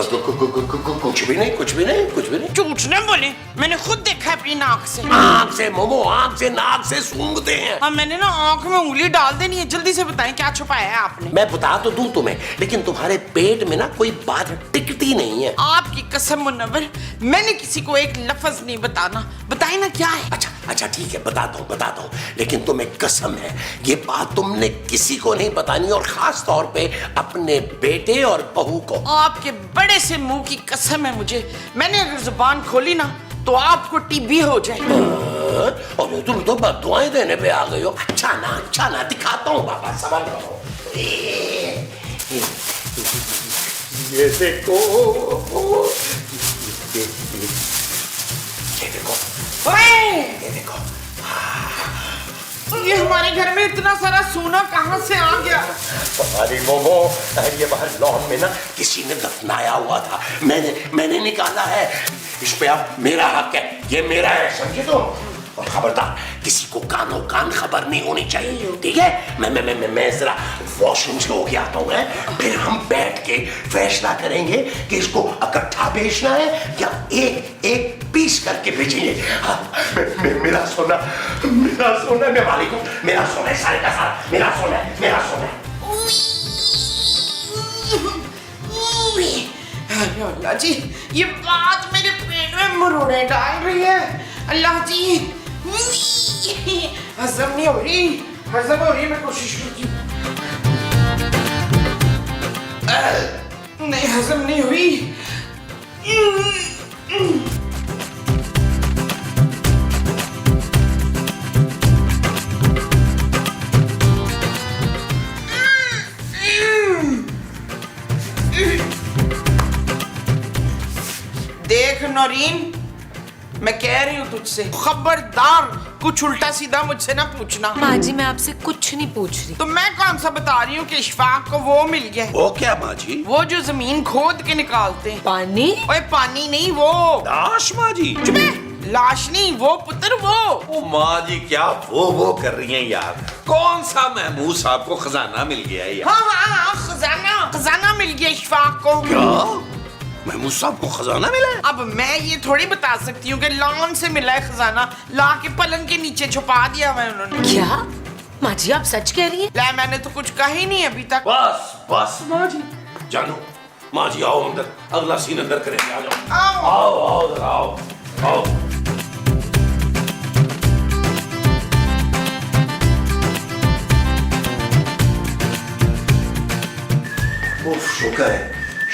कुछ भी नहीं, कुछ भी नहीं, कुछ भी नहीं। झूठ न बोले, मैंने खुद देखा है अपनी नाक से। आँख से मोमो, आँख से नाक से सूंघते हैं। अब मैंने ना आँख में उंगली डाल देनी है। जल्दी से बताएं क्या छुपाया है आपने। मैं बता तो दूं तुम्हें, लेकिन तुम्हारे पेट में ना कोई बात टिकती नहीं है। आपकी कसम मुनव्वर, मैंने किसी को एक लफ्ज नहीं बताना। बताए ना क्या है। अच्छा ठीक है, बताता हूँ, लेकिन तुम्हें कसम है ये बात तुमने किसी को नहीं बतानी, और खास तौर पे अपने बेटे और बहू को। आपके बड़े से मुंह की कसम है मुझे, मैंने अगर जुबान खोली ना तो आपको टीबी हो जाए। और तुम तो बददुआएं देने पे आ गई हो। अच्छा ना दिखाता हूँ बाबा, सवाल करो। ये देखो, ये देखो। ये हमारे घर में इतना सारा सोना कहाँ से आ गया? अरे मोमो, ये बाहर लॉन में ना किसी ने दफनाया हुआ था, मैंने निकाला है। इस पे अब मेरा हक है, ये मेरा है, समझे तुम? और खबरदार किसी को कानो कान खबर नहीं होनी चाहिए, ठीक है? मैं जरा वॉशरूम से होके आता हूँ, फिर हम बैठ के फैसला करेंगे कि इसको इकट्ठा बेचना है या एक एक पीस करके बेचेंगे। मेरा सोना मैं मालिक हूँ, मेरा सोना है, सारे का सारा मेरा सोना है। अल्लाह जी, ये बात मेरे पेट में मरोड़े डाल रही है। अल्लाह जी, हजम नहीं हो रही, मैं कोशिश करती हूँ। नहीं, हजम नहीं हुई। देख नौरीन, मैं कह रही हूँ तुझसे, खबरदार कुछ उल्टा सीधा मुझसे ना पूछना। माँ जी, मैं आपसे कुछ नहीं पूछ रही। तो मैं कौन सा बता रही हूँ कि इशफाक को वो मिल गया। वो क्या माँ जी? वो जो जमीन खोद के निकालते हैं। पानी? ओए पानी नहीं, वो लाश माँ जी। चुप है, लाश नहीं, वो पुत्र वो। ओ माँ जी, क्या वो कर रही हैं यार? कौन सा महमूद साहब को खजाना मिल गया है यार? हाँ, खजाना मिल गया इशफाक को। क्या? महमूद साहब को खजाना मिला है? अब मैं ये थोड़ी बता सकती हूँ कि लॉन से मिला है खजाना, ला के पलंग के नीचे छुपा दिया मैं उन्होंने। क्या माँ जी, आप सच कह रही हैं? ले, मैंने तो कुछ कहा ही नहीं अभी तक। बस माँ जी, जानो माँ जी, आओ अंदर, अगला सीन अंदर करेंगे। आ जाओ, आओ।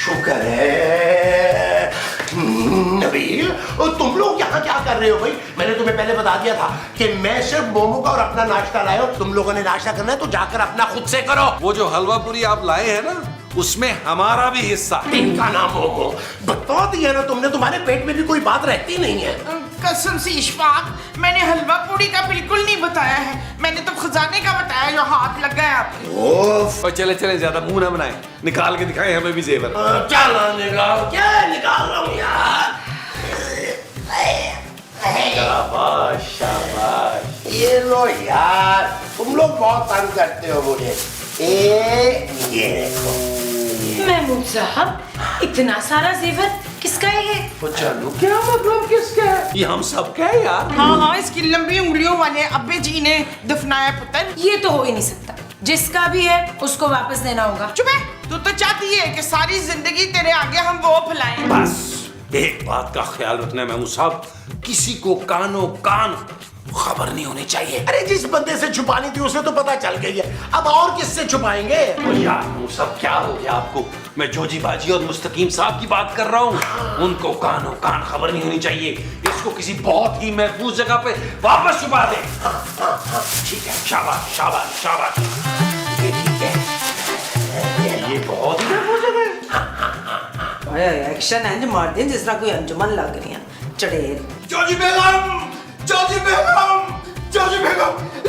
शुक्र है। नबील, तुम लोग यहाँ क्या कर रहे हो भाई? मैंने तुम्हें पहले बता दिया था कि मैं सिर्फ मोमो का और अपना नाश्ता लाया हूँ। तुम लोगों ने नाश्ता करना है तो जाकर अपना खुद से करो। वो जो हलवा पूरी आप लाए हैं ना, उसमें हमारा भी हिस्सा। इनका नाम मोमो, बता दिया ना तुमने, तुम्हारे पेट में भी कोई बात रहती नहीं है। कसम से इशफाक, मैंने हलवा पूड़ी का बिल्कुल नहीं बताया है, मैंने तो खजाने का बताया जो हाथ लगा है आपके। और चले ज्यादा मुंह ना बनाए, निकाल के दिखाएं हमें भी जेवर। क्या निकाल रहा हूँ यार? शाबाश, ये लो यार, तुम लोग बहुत तंग करते हो मुझे। ये देखो। महमूद साहब, इतना सारा जेवर किसका है ये? चलो, क्या मतलब किसका है? ये हम सब क्या है यार? हाँ, इसकी लंबी उंगलियों वाले अब्बे जी ने दफनाया पुत्र। ये तो हो ही नहीं सकता, जिसका भी है उसको वापस देना होगा। चुप है, तू तो चाहती है कि सारी जिंदगी तेरे आगे हम वो फैलाएं। बस एक बात का ख्याल रखना महमूद साहब, किसी को कानो कान खबर नहीं होनी चाहिए। अरे जिस बंदे से छुपानी थी उसे तो पता चल गई है, अब और किससे छुपाएंगे? यार वो सब क्या हो गया आपको? मैं जोजी बाजी और मुस्तकीम साहब की बात कर रहा हूँ, उनको कानो कान खबर नहीं होनी चाहिए। इसको किसी बहुत ही महफूज जगह पे वापस छुपा दे। ठीक है, शाबाश। ये ठीक है, ये बहुत ही महफूज जगह है। एक्शन इंज मार दें जिस तरह कोई अंजुमन लग रही है। चढ़ेर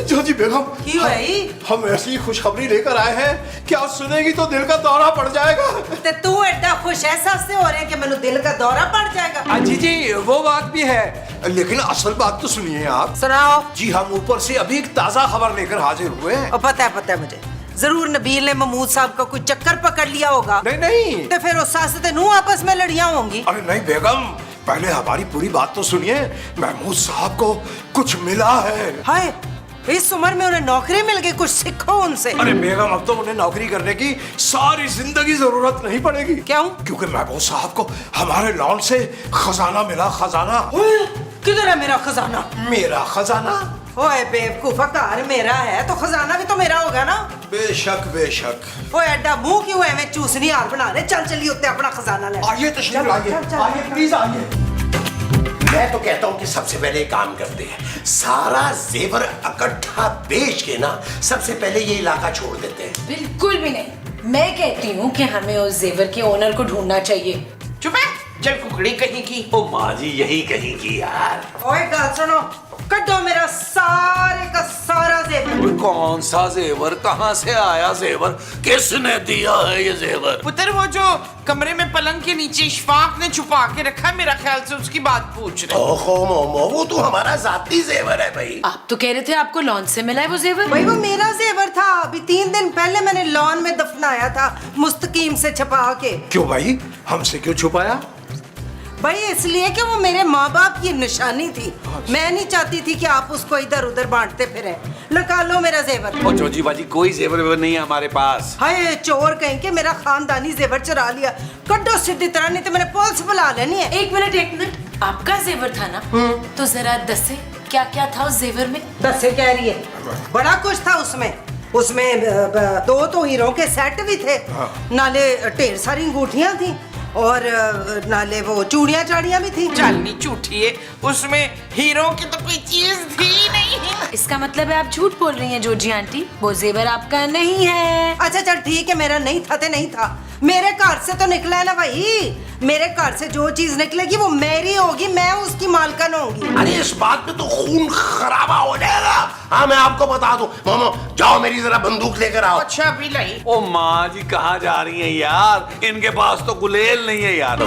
जोजी बेगम, की भाई, हम ऐसी खुशखबरी लेकर आए हैं कि आप सुनेगी तो दिल का दौरा पड़ जाएगा। ते तू एडा खुश ऐसा से हो रहे हैं कि मैंने दिल का दौरा पड़ जाएगा। जी वो बात भी है, लेकिन असल बात तो सुनिए आप। सुनाओ। जी हम ऊपर से अभी एक ताजा खबर लेकर हाजिर हुए हैं। और पता है मुझे, जरूर नबील ने महमूद साहब का कोई चक्कर पकड़ लिया होगा। नहीं नहीं, तो फिर उस सास ते नूं आपस में लड़ियां होंगी। अरे नहीं बेगम, पहले हमारी पूरी बात तो सुनिए। महमूद साहब को कुछ मिला है। हाय, इस उम्र में उन्हें नौकरी मिल गई, कुछ सीखो उनसे। अरे बेगम, अब तो उन्हें नौकरी करने की सारी जिंदगी जरूरत नहीं पड़ेगी। क्यों? क्योंकि महमूद साहब को हमारे लॉन से खजाना मिला। खजाना। किधर है मेरा खजाना? मेरा खजाना? ओए बेवकूफा, घर मेरा है तो खजाना भी तो मेरा होगा ना। बेशक बेशक। ओए एड्डा मुंह क्यों है, मैं चूसनी हार बना रहे। चल चलिए उत्ते अपना खजाना ले। आइए तशरीफ लाइए, आइए प्लीज आइए। मैं तो कहता हूँ कि सबसे पहले एक काम करते हैं, सारा जेवर इकट्ठा बेच के ना सबसे पहले ये इलाका छोड़ देते हैं। बिल्कुल भी नहीं, मैं कहती हूँ कि हमें उस जेवर के ओनर को ढूंढना चाहिए। चुप है, जल कुकड़ी कहीं की। ओ माँ जी, यही कहीं की यार। ओए गाल सुनो, कड्डो मेरा सारे का सारा जेवर। कौन सा जेवर, कहाँ से आया जेवर, किसने दिया है ये जेवर? पुत्र, वो जो कमरे में पलंग के नीचे इशफाक ने छुपा के रखा है, मेरा ख्याल से उसकी बात पूछ रहे। ओहो मोमो, वो तो हमारा जाती जेवर है भाई। आप तो कह रहे थे आपको लॉन से मिला है वो जेवर। भाई वो मेरा जेवर था, अभी 3 दिन पहले मैंने लॉन में दफनाया था मुस्तकीम से छुपा के। क्यों भाई, हमसे क्यों छुपाया? भाई इसलिए कि वो मेरे माँ बाप की निशानी थी। मैं नहीं चाहती थी कि आप उसको इधर उधर बांटते फिरें। लगा लो मेरा जेवर। ओ जोजी बाजी, कोई जेवर वेवर नहीं है हमारे पास। हाय चोर कहीं के मेरा खानदानी जेवर चुरा लिया। कड्डो सीधी तरह, नहीं तो मैंने पुलिस बुला लेनी है। एक मिनट, आपका जेवर था ना? तो जरा दसे क्या क्या था उस जेवर में? दस से कह रही है, बड़ा कुछ था उसमें। उसमें 2 तो हीरो के सेट भी थे, नाले ढेर सारी अंगूठियां थी और नाले वो चूड़ियां चाड़ियां भी थी। चालनी झूठी है, उसमें हीरो की तो कोई चीज थी नहीं। इसका मतलब है आप झूठ बोल रही हैं जोजी आंटी, वो जेवर आपका नहीं है। अच्छा चल ठीक है, मेरा नहीं था तो नहीं था। मेरे घर से तो निकला है ना भाई। मेरे घर से जो चीज निकलेगी वो मेरी होगी, मैं उसकी मालकन होंगी। अरे इस बात पे तो खून खराबा हो जाएगा। हाँ मैं आपको बता दूं, मोमो जाओ मेरी जरा बंदूक लेकर आओ। अच्छा भी लाई। ओ माँ जी, कहाँ जा रही हैं यार? इनके पास तो गुलेल नहीं है यार।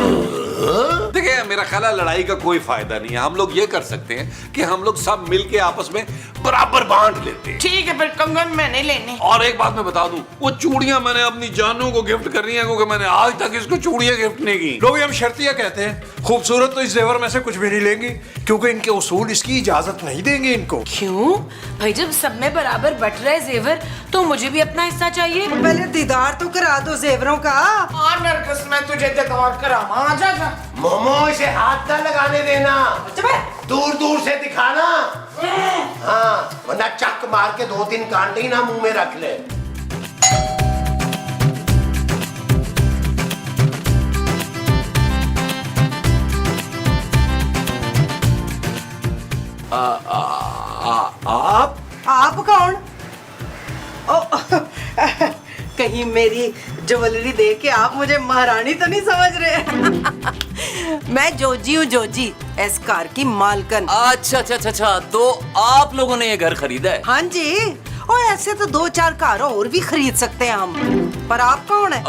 देखिए, मेरा ख्याल है लड़ाई का कोई फायदा नहीं है। हम लोग ये कर सकते हैं कि हम लोग सब मिलके आपस में बराबर बांट लेते हैं। ठीक है, फिर कंगन मैंने लेने। और एक बात मैं बता दूं, वो चूड़ियां मैंने अपनी जानू को गिफ्ट करनी है, क्योंकि मैंने आज तक इसको चूड़ियां गिफ्ट नहीं की। लोग हम शर्तिया कहते हैं। खूबसूरत तो इस जेवर में से कुछ भी नहीं लेंगी, क्योंकि इनके उसूल इसकी इजाजत नहीं देंगे इनको। क्यों भाई, जब सब में बराबर बट रहा है जेवर तो मुझे भी अपना हिस्सा चाहिए। पहले दीदार तो करा दो जेवरों का। हाँ नरगिस, मैं तुझे दीदार करावा। आजा जा। मोमो इसे हाथ ना लगाने देना, दूर दूर से दिखाना। हाँ वरना चक मार के 2-3 कांटे ही ना मुंह में रख ले। आप कौन? ओ, कहीं मेरी ज्वेलरी देख के आप मुझे महारानी तो नहीं समझ रहे? मैं जोजी हूँ, जोजी, इस कार की मालकन। अच्छा, तो आप लोगों ने ये घर खरीदा है? हाँ जी, और ऐसे तो 2-4 कार और भी खरीद सकते हैं हम, पर आप कौन है?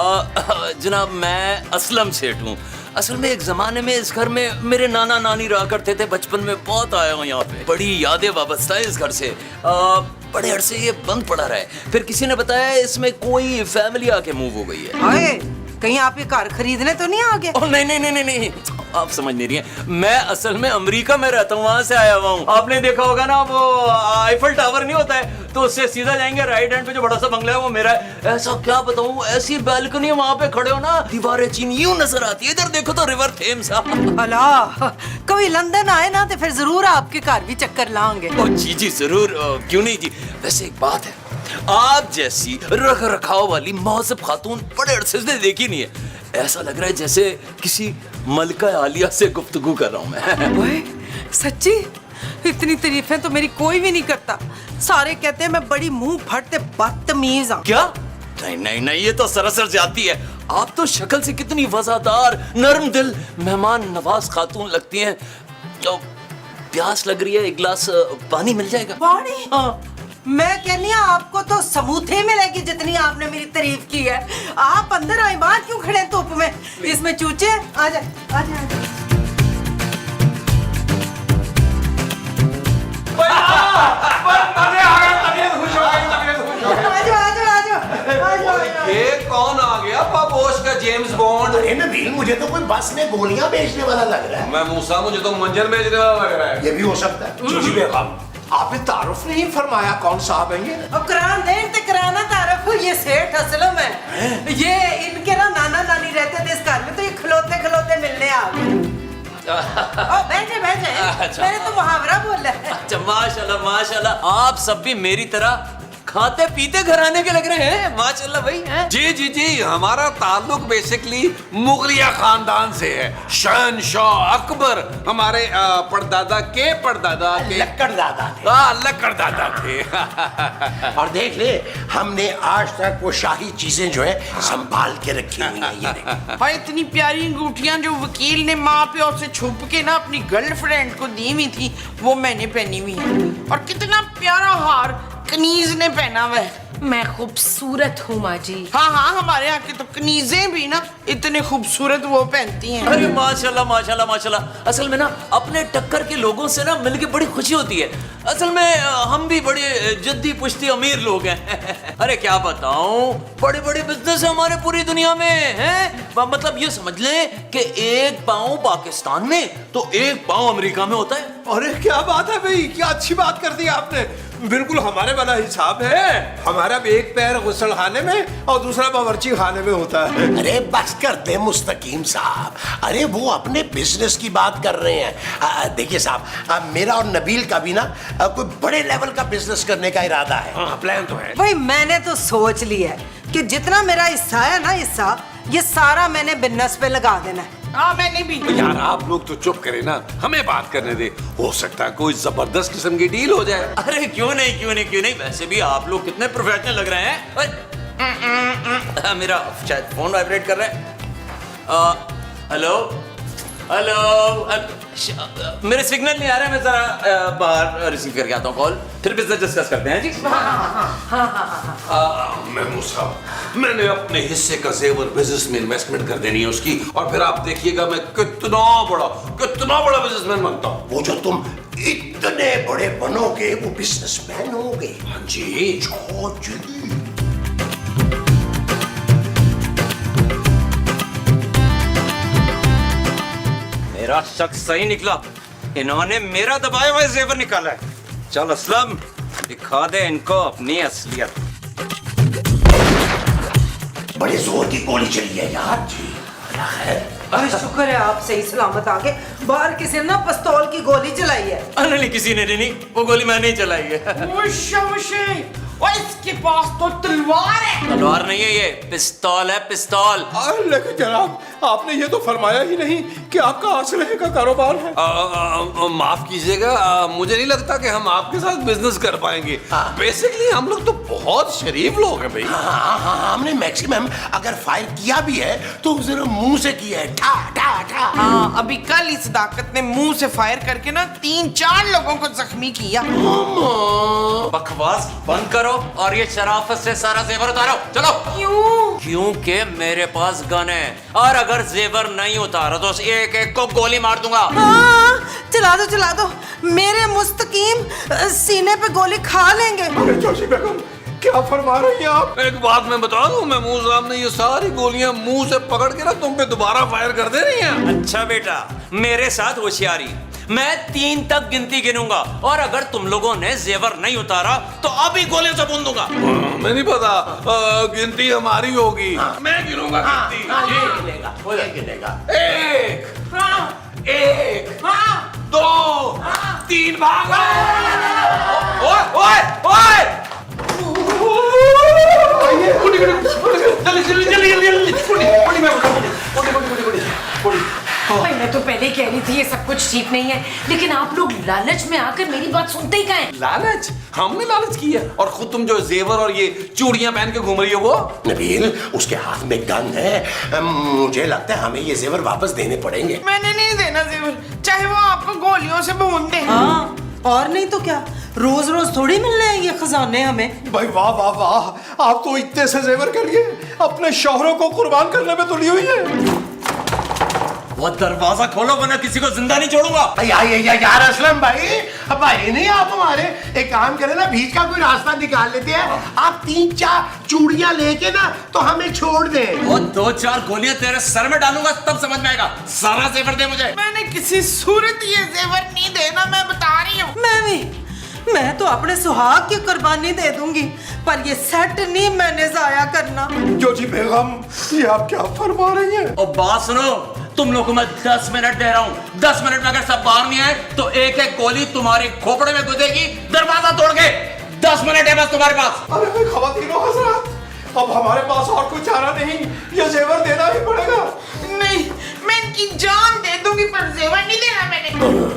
जनाब, मैं असलम सेठ हूँ। असल में एक जमाने में इस घर में मेरे नाना नानी रहा करते थे। बचपन में बहुत आया हूँ यहाँ पे, बड़ी यादें वाबस्ता है इस घर से। बड़े अरसे ये बंद पड़ा रहा है, फिर किसी ने बताया इसमें कोई फैमिली आके मूव हो गई है। हाय, कहीं आप ये कार खरीदने तो नहीं आ गए? ओह नहीं, आप समझ नहीं रही हैं। मैं असल में अमेरिका में रहता हूँ, वहां से आया हुआ हूँ। आपने देखा होगा ना, वो आईफल टावर नहीं होता है, तो उससे सीधा जाएंगे, राइट हैंड पे जो बड़ा सा बंगला है वो मेरा है। ऐसा क्या बताऊँ, ऐसी बैल्कनी वहां पे खड़े हो ना, दीवारें चीन यूं नजर आती है। इधर देखो तो रिवर थेम्स। अल्लाह, कभी लंदन आए ना तो फिर जरूर आपके घर भी चक्कर लाएंगे। जी जरूर, क्यों नहीं जी। वैसे एक बात है, आप जैसी रख रखाव वाली मौसम खातून बड़े अरसे से देखी नहीं है। ऐसा लग रहा है जैसे किसी मलका आलिया से गुफ्तगू कर रहा हूं मैं। ओए, सच्ची? इतनी तारीफें तो मेरी कोई भी नहीं करता। सारे कहते हैं मैं बड़ी मुंह फटते बदतमीज हूं। क्या? नहीं, ये तो सरासर जाती है। आप तो शक्ल से कितनी वफादार, नरम दिल, मेहमान नवाज खातून लगती हैं। तो प्यास लग रही है, एक गिलास पानी मिल जाएगा? पानी? हाँ। मैं कहनी हूँ आपको तो समूथे मिलेगी जितनी आपने मेरी तारीफ की है। आप अंदर आए, बाहर क्यों खड़े हैं धूप में? इसमें चूचे। आजा। आजा। ये कौन आ गया पापोश का जेम्स बॉन्ड? अरे नबील, मुझे तो कोई बस में गोलियां बेचने वाला लग रहा है। मैं मूसा, मुझे तो मंजर बेचने वाला लग रहा है। ये भी हो सकता है। जोजी बेगम, आपने तारुफ नहीं फरमाया कौन साहब हैं ये? अब करान दें ते कराना तारफ, ये सेठ असलम है। ये इनके ना नाना नानी रहते थे इस घर में, तो ये खिलौते खिलौते मिलने आ गए। बैठे बैठे, अच्छा। मैंने तो मुहावरा बोला है। अच्छा, माशाल्लाह माशाल्लाह, आप सब भी मेरी तरह खाते पीते घराने के लग रहे हैं। माशाल्लाह भाई हैं। जी जी जी, हमारा ताल्लुक बेसिकली मुगलिया खानदान से है। शहनशाह अकबर हमारे परदादा के लक्कड़ दादा थे। लक्कड़ दादा थे। और देख ले, हमने आज तक वो शाही चीजें जो है संभाल के रखी हुई हैं। ये देख। भाई इतनी प्यारी अंगूठियां जो वकील ने माँ प्यो से छुप के ना अपनी गर्लफ्रेंड को दी हुई थी, वो मैंने पहनी हुई है। और कितना प्यारा हार कनीज ने पहना हुआ है। मैं खूबसूरत हूँ माँ जी। हाँ हाँ, हमारे यहाँ के तो कनीजें भी ना इतने खूबसूरत वो पहनती हैं। अरे माशाल्लाह माशाल्लाह माशाल्लाह, असल में ना अपने टक्कर के लोगों से ना मिलके बड़ी खुशी होती है। असल में हम भी बड़े जद्दी पुश्ती अमीर लोग हैं। अरे क्या बताऊं, बड़े बड़े बिजनेस है हमारे पूरी दुनिया में हैं। मतलब ये समझ लें कि एक पाँव पाकिस्तान में तो एक पाँव अमेरिका में होता है। अरे क्या बात है भाई, क्या अच्छी बात कर दी आपने। बिल्कुल हमारे वाला हिसाब है। हमारा भी एक पैर गुस्ल खाने में और दूसरा बावर्ची खाने में होता है। अरे बस कर दे मुस्तकीम साहब, अरे वो अपने बिजनेस की बात कर रहे हैं। देखिए साहब, मेरा और नबील का भी ना कोई बड़े लेवल का बिजनेस करने का इरादा है। हाँ, प्लान तो है। भाई मैंने तो सोच लिया है कि जितना मेरा हिस्सा है ना, हिस्सा ये सारा मैंने बिजनेस पे लगा देना है। हाँ मैंने भी। यार आप लोग तो चुप करें ना, हमें बात करने दे। हो सकता है कोई जबरदस्त किस्म की डील हो जाए। अरे क्यों नहीं क्यों नहीं क्यों नहीं, वैसे भी आप लोग कितने प्रोफेशनल लग रहे हैं। मेरा शायद फोन वाइब्रेट कर रहा है। हेलो हेलो, मेरे सिग्नल नहीं आ रहा है, मैं जरा बाहर रिसीव करके आता हूँ कॉल, फिर बिजनेस डिस्कस करते हैं जी। महमूद साहब, मैंने अपने हिस्से का जेवर बिजनेस में इन्वेस्टमेंट कर देनी है उसकी, और फिर आप देखिएगा मैं कितना बड़ा बिजनेसमैन बनता हूँ। वो जो तुम इतने बड़े बनोगे वो बिजनेसमैन होगे। हाँ जी। जी। मेरा शक सही निकला, इन्होंने मेरा दबाया हुआ जेवर निकाला है। चल असलम, दिखा दे इनको अपनी असलियत। बड़े जोर की गोली चली है यार जी। अरे शुक्र है आप सही सलामत आके। बाहर किसी ने ना पिस्तौल की गोली चलाई है। अरे नहीं, किसी ने नहीं, वो गोली मैंने ही चलाई है। और इसके पास तो तलवार है। तलवार नहीं है, ये पिस्तौल है, पिस्तौल। लेकिन जनाब, आपने ये तो फरमाया ही नहीं कि आपका असलहे का कारोबार है। माफ कीजिएगा, मुझे नहीं लगता कि हम आपके साथ बिजनेस कर पाएंगे। बेसिकली हम लोग तो बहुत शरीफ लोग हैं भाई। हाँ, हमने मैक्सिमम अगर फायर किया भी है तो जरा मुंह से किया है, ठा ठा ठा। हाँ, अभी कल इस सदाकत ने मुंह से फायर करके ना 3-4 लोगों को जख्मी किया। बकवास बंद करो और ये शराफत से सारा जेवर उतारो। चलो। क्यों? क्योंकि मेरे पास गन है, और अगर जेवर नहीं उतारा तो एक एक को गोली मार दूंगा। हाँ, चला दो। मेरे मुस्तकीम सीने पे गोली खा लेंगे। अरे जोशी बेगम, क्या फरमा रही हैं आप? एक बात मैं बता दूं, महमूद साहब ने ये सारी गोलियां मुंह से पकड़ के ना तुम पे दोबारा फायर कर दे रही हैं। अच्छा बेटा, मेरे साथ होशियारी। मैं 3 तक गिनती गिनूंगा, और अगर तुम लोगों ने जेवर नहीं उतारा तो अभी गोली से भून दूंगा। मैं नहीं पता, गिनती हमारी होगी। मैं गिनूंगा गिनती। ये गिनेगा। 1 2 3 भाग। ओए भाई मैं तो पहले कह रही थी ये सब कुछ ठीक नहीं है, लेकिन आप लोग लालच में आकर मेरी बात सुनते ही कहाँ हैं? लालच? हमने लालच किया? और खुद तुम जो जेवर और ये चूड़ियां पहन के घूम रही हो वो? नबील, उसके हाथ में गन है। मुझे लगता है हमें ये जेवर वापस देने पड़ेंगे। मैंने नहीं देना जेवर, चाहे वो आपको गोलियों से भून दे। हाँ, और नहीं तो क्या, रोज रोज थोड़ी मिल रहे हैं ये खजाने हमें। भाई वाह वाह वाह, आप तो इतने से जेवर के लिए अपने शौहरों को कुर्बान करने में तुली हुई है। वो दरवाजा खोलो वरना किसी को जिंदा नहीं छोड़ूंगा। यार असलम भाई, अब भाई नहीं आप हमारे, एक काम करें ना, बीच का कोई रास्ता निकाल लेते हैं। आप 3-4 चूड़ियां लेके ना तो हमें छोड़ दें। वो 2-4 गोलियां तेरे सर में डालूंगा तब समझ में आएगा। सारा जेवर दे मुझे। मैंने किसी सूरत ये जेवर नहीं देना, मैं बता रही हूँ। मैं तो अपने सुहाग की कुर्बानी दे दूंगी, पर ये सेट नहीं मैंने जाया करना। जोजी बेगम, ये आप क्या फरमा रही हैं? और बात सुनो, तुम लोगों को मैं 10 मिनट दे रहा हूँ। 10 मिनट में अगर सब बाहर नहीं आए तो एक एक गोली तुम्हारे खोपड़े में घुसेगी, दरवाजा तोड़ के। 10 मिनट है बस तुम्हारे पास। अरे ख़वातीनो हज़रात, अब हमारे पास और कोई चारा नहीं, ये जेवर देना ही पड़ेगा। नहीं, मैं इनकी जान दे दूंगी पर जेवर नहीं देना मैंने।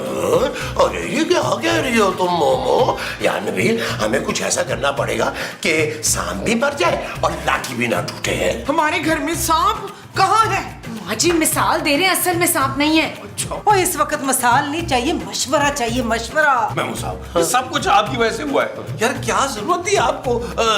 अरे ये क्या कह रही हो तुम मोमो? यार नबील, हमें कुछ ऐसा करना पड़ेगा कि सांप भी मर जाए और लाठी भी ना टूटे। हमारे घर में सांप कहाँ है? माँ जी मिसाल दे रहे हैं, असल में सांप नहीं है। ओ इस वक्त मसाल नहीं चाहिए, मशवरा चाहिए, मशवरा। महमूद साहब, ये सब कुछ आपकी वजह से हुआ है। यार क्या जरूरत थी आपको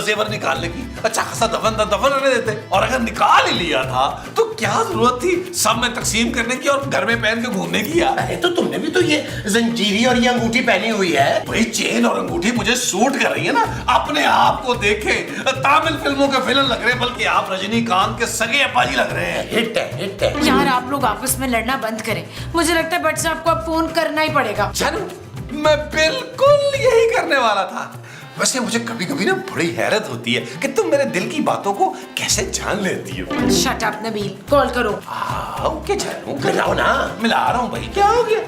जेवर निकालने की? अच्छा खासा दफन रहने देते, और अगर निकाल ही लिया था तो क्या जरूरत थी सब में तकसीम करने की और घर में पहन के घूमने की? यार अरे तो तुमने भी तो ये जंजीरी और ये अंगूठी पहनी हुई है। भाई चेन और अंगूठी मुझे सूट कर रही है ना। अपने आप को देखे तमिल फिल्मों के विलन लग रहे हैं, बल्कि आप रजनीकांत के सगे अप्पाजी लग रहे हैं। हिट है। यार आप लोग आपस में लड़ना बंद करें। मुझे लगता है भट्ट साहब को अब फोन करना ही पड़ेगा। जानू, मैं बिल्कुल यही करने वाला था। वैसे मुझे कभी कभी ना बड़ी हैरत होती है कि तुम मेरे दिल की बातों को कैसे जान लेती हो। शट अप नबील, कॉल करो। ओके जानू, मिलाओ ना। मिला रहा हूँ भाई। क्या हो गया?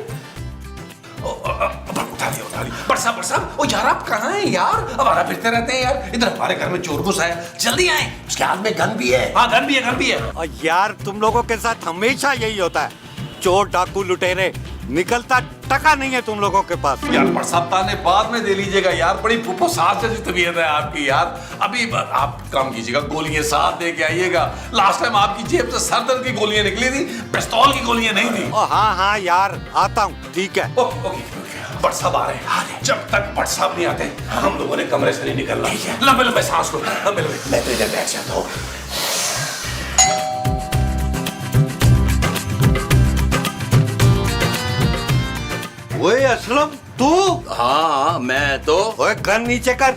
उठा लिया। बरसाब, ओ यार आप कहाँ हैं यार? हमारा फिरते रहते हैं यार। इधर हमारे घर में चोर घुस आया, जल्दी आए। उसके हाथ में गन भी है। हाँ गन भी है। और यार तुम लोगों के साथ हमेशा यही होता है, चोर डाकू लुटेरे, निकलता टका नहीं है तुम लोगों के पास। यार बरसात ताने बाद में दे लीजिएगा यार, बड़ी फुफुसार जैसी तबीयत है आपकी यार। अभी आप काम कीजिएगा, गोलियां साथ दे के आइएगा। लास्ट टाइम आपकी जेब से सर दर्द की गोलियां निकली थी, पिस्तौल की गोलियां नहीं थी। हाँ यार आता हूँ, ठीक है। ओके बट साहब आ रहे हैं। जब तक बट साहब नहीं आते हम लोगों ने कमरे से नहीं निकलना। लंबे सांस लो, लंबे। मैं तो इधर बैठ जाता हूँ। ओए असलम, तू? हाँ मैं तो। ओए गन नीचे कर,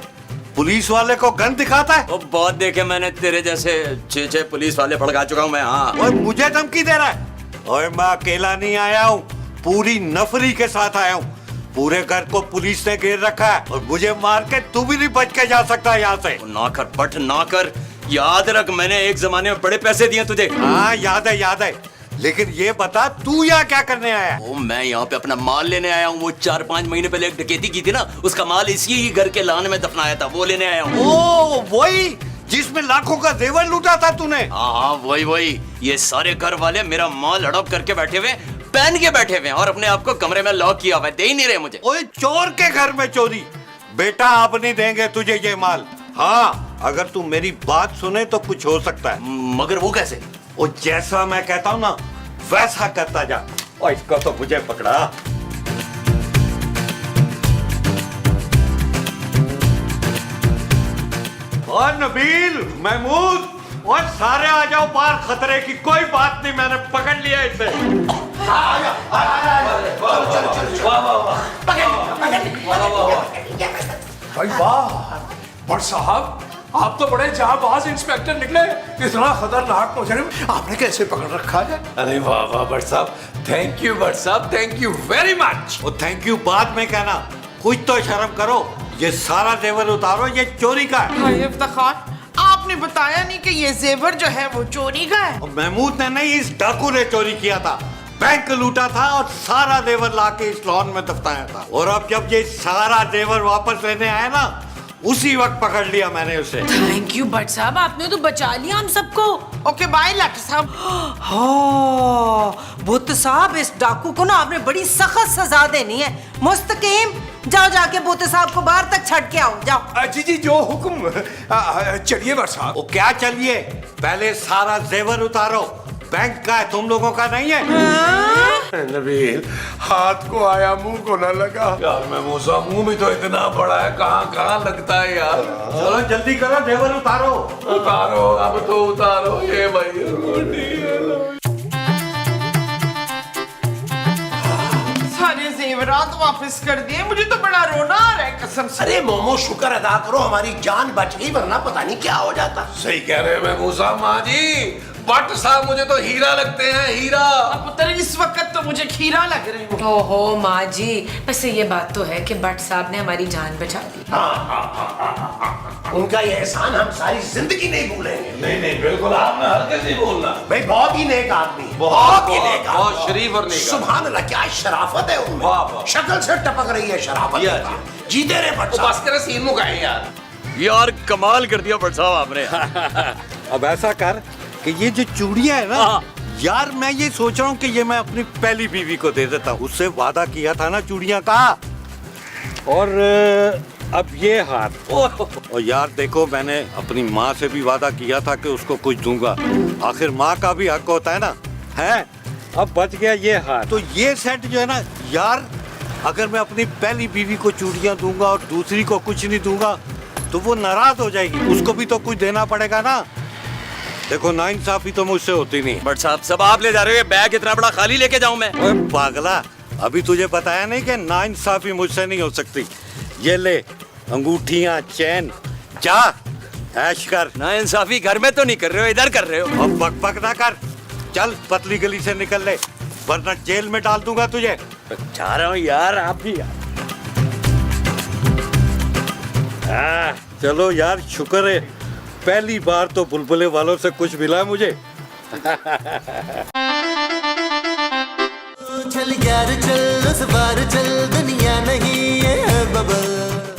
पुलिस वाले को गन दिखाता है। वो बहुत देखे मैंने तेरे जैसे 6 पुलिस वाले भड़का चुका हूँ मैं। हाँ ओए मुझे धमकी दे रहा है? ओए मैं अकेला नहीं आया हूँ, पूरी नफरी के साथ आया हूँ। पूरे घर को पुलिस ने घेर रखा है और मुझे मार के तू भी नहीं बच के जा सकता यहाँ से। ना कर पट ना कर, याद रख मैंने एक जमाने में बड़े पैसे दिए तुझे। हाँ याद है, लेकिन ये बता तू यहाँ क्या करने आया? ओ मैं यहाँ पे अपना माल लेने आया हूँ। वो 4-5 महीने पहले एक डकैती की थी ना, उसका माल इसी ही घर के लान में दफनाया था, वो लेने आया हूँ। ओ वही जिसमें लाखों का जेवर लूटा था तूने? हाँ वही। ये सारे घर वाले मेरा माल हड़प करके बैठे हुए, पहन के बैठे हुए और अपने आप को कमरे में लॉक किया हुआ है, दे ही नहीं रहे मुझे। ओए चोर के घर में चोरी? बेटा आप नहीं देंगे तुझे ये माल। हाँ अगर तू मेरी बात सुने तो कुछ हो सकता है। मगर वो कैसे? वो जैसा मैं कहता हूँ ना वैसा करता जा। और इसको तो मुझे पकड़ा। और नबील, महमूद, और सारे आ जाओ बाहर, खतरे की कोई बात नहीं, मैंने पकड़ लिया इसे। भाई वाह, बट साहब आप तो बड़े जाबाज इंस्पेक्टर निकले। इतना खतरनाक मुजरिम आपने कैसे पकड़ रखा है? अरे वाह बट साहब, थैंक यू बट साहब, थैंक यू वेरी मच। वो थैंक यू बाद में कहना, कुछ तो शर्म करो। ये सारा जेवर उतारो, ये चोरी का है। भाई इफ्तिखार, आपने बताया नहीं कि ये जेवर जो है वो चोरी का है। और महमूद ने नहीं, इस डाकू ने चोरी किया था। बैंक लूटा था और सारा जेवर लाके इस लॉन में दफनाया था। और अब जब ये सारा जेवर वापस लेने आया ना, उसी वक्त पकड़ लिया मैंने उसे। थैंक यू भट्ट साहब, आपने तो बचा लिया हम सबको। ओके बाय लाट साहब। भुत साहब, इस डाकू को ना आपने बड़ी सख्त सजा देनी है। मुस्तकीम जाओ, जाके भुत साहब को बाहर तक छड़ के आओ, जाओ। जी जो हुक्म। चलिए बट साहब। वो क्या चलिए, पहले सारा जेवर उतारो। बैंक का है, तुम लोगों का नहीं है। नबील, हाथ को आया मुंह को ना लगा। यार मैं मूसा, मुंह भी तो इतना बड़ा है, कहाँ लगता है यार। चलो जल्दी करो, जेवर उतारो। उतारो, अब तो उतारो ये भाई। जेवरात वापस कर दिए। मुझे तो बड़ा रोना आ रहा है कसम से। अरे मोमो, शुक्र अदा करो हमारी जान बच गई, वरना पता नहीं क्या हो जाता। सही कह रहे हैं महबूब साहब। माँ जी, भट्ट साहब मुझे तो हीरा लगते हैं, हीरा। अब पुत्र इस वक्त तो मुझे खीरा लग रहे हो। ओहो माँ जी, वैसे ये बात तो है कि भट्ट साहब ने हमारी जान बचा दी। उनका ये एहसान हम सारी जिंदगी नहीं भूलेंगे। नहीं नहीं, बिल्कुल आपने हरगिज़ नहीं बोलना। भाई बहुत ही नेक आदमी, बहुत ही नेक बहुत आदमी। शरीफ और नेक। सुभान अल्लाह, क्या शराफत है उनमें। वाह, वाह। शक्ल से टपक रही है शराफत। या जीते रहे भट्ट तो साहब। बस करे सीन मुकाए यार। यार कमाल कर दिया भट्ट साहब आपने। अब ऐसा कर कि ये जो चूड़ियां है ना, हाँ। यार मैं ये सोच रहा हूँ कि ये मैं अपनी पहली बीवी को दे देता हूँ। उससे वादा किया था ना चूड़ियां का। और अब ये हार। और यार देखो, मैंने अपनी माँ से भी वादा किया था कि उसको कुछ दूंगा। आखिर माँ का भी हक होता है ना, है। अब बच गया ये हार। तो ये सेट जो है ना यार, अगर मैं अपनी पहली बीवी को चूड़ियां दूंगा और दूसरी को कुछ नहीं दूंगा तो वो नाराज हो जाएगी। उसको भी तो कुछ देना पड़ेगा ना। देखो, नाइंसाफी तो मुझसे होती नहीं। भट्ट साहब, सब आप ले जा रहे हो, ये बैग इतना बड़ा खाली लेके जाऊं मैं? ओए पागला, अभी तुझे बताया नहीं कि नाइंसाफी मुझसे नहीं हो सकती। ये ले अंगूठियां, चैन, जा ऐश कर। नाइंसाफी घर में तो नहीं कर रहे हो, इधर कर रहे हो। अब बक बक ना कर, चल पतली गली से निकल ले, वरना जेल में डाल दूंगा तुझे। जा रहा हूँ यार, आप भी यार। चलो यार, शुक्र है पहली बार तो बुलबुले वालों से कुछ मिला मुझे। चल यार चल, उस बार चल, दुनिया नहीं है बबल।